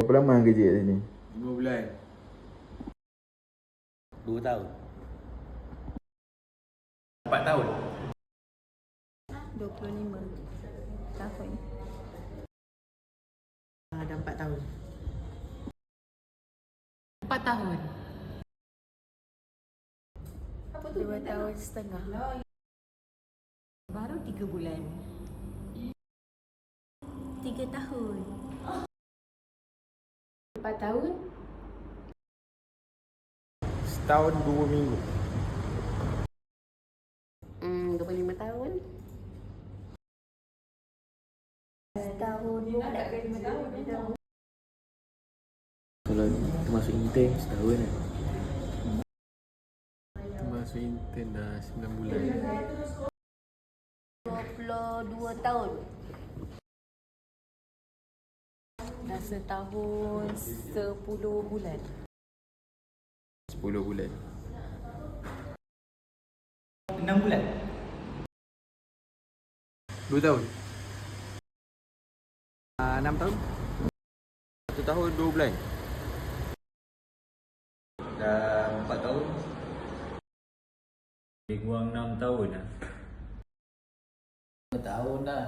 Berapa lama kerja kat sini? 5 bulan. 2 tahun. 4 tahun. 25 tahun. Dah 4 tahun. 4 tahun. 2 tahun setengah. Baru 3 bulan. 3 tahun. 4 tahun. Setahun 2 minggu. 25 tahun. Setahun 2 bulan. Kalau masuk intern setahun kan. Masuk intern dah 9 bulan. 22 tahun. Dah setahun 10 bulan. 10 bulan. 6 bulan. 2 tahun. 6 tahun. 1 tahun 2 bulan. Dah 4 tahun. Lebih kurang 6 tahun lah. 5 tahun dah.